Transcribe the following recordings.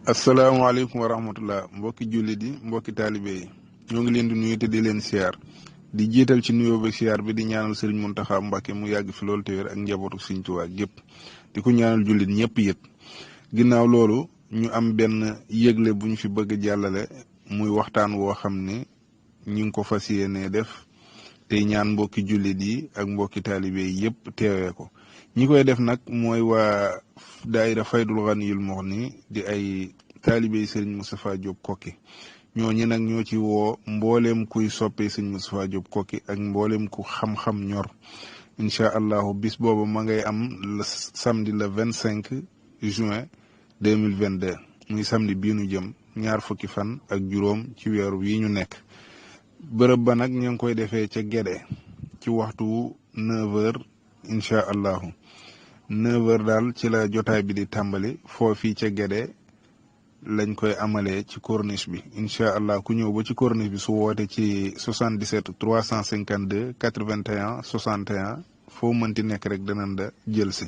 asalaamaaleykum wa rahmatullah mbokki jullit yi mbokki taalibe yi ñoo ngi leen di nuyu te di leen siyaar di jiital ci nuyoo ba siyaar bi di ñaanal sëriñ Muntaxa Mbàkke mu yàgg fi loolu te wér ak njabootu Sëriñ Tuubaa gépp di ko ñaanal jullit ñëpp yët ginnaaw loolu ñu am benn yëgle bu ñu fi bëgg a jàllale muy waxtaan woo xam ne ñu ngi ko fas yéenee def tey ñaan mbokki jullit yi ak mbokki taalibe yi yëpp teewee ko ñi koy def nag mooy waa daayira Faydul Ganiyul Mughni di ay taalibey sëriñ Moustapha Diop Koki ñooñu nag ñoo ci woo mbooleem kuy soppee sëriñ Moustapha Diop Koki ak mbooleem ku xam-xam ñor incha allahu bis boobu ma ngay am samedi le 25 juin 2022 muy samedi bii nu jëm ñaar fukki fan ak juróom ci weeru yi ñu nekk bërëb ba nag ñu ngi koy defee ca Gédé ci waxtu 9h incha allahu 9h daal ci la jotaay bi di tàmbali foofii ca Gédé lañ koy amalee ci corniche bi incha allah ku ñëw ba ci corniche bi su woote ci 77 352 81 61 foo mënti nekk rek danañ da jël si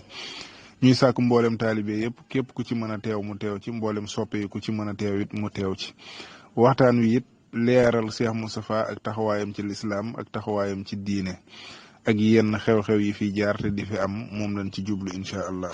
ñuy sàkk mboolem taalibe yëpp képp ku ci mën a teew mu teew ci mboolem soppe yi ku ci mën a teew it mu teew ci waxtaan wi it leeral Cheikh Moustapha ak taxawaayam ci lislaam ak taxawaayam ci diine ak yenn xew-xew yi fi jaar te di fi am moom lañ ci jublu incha allah.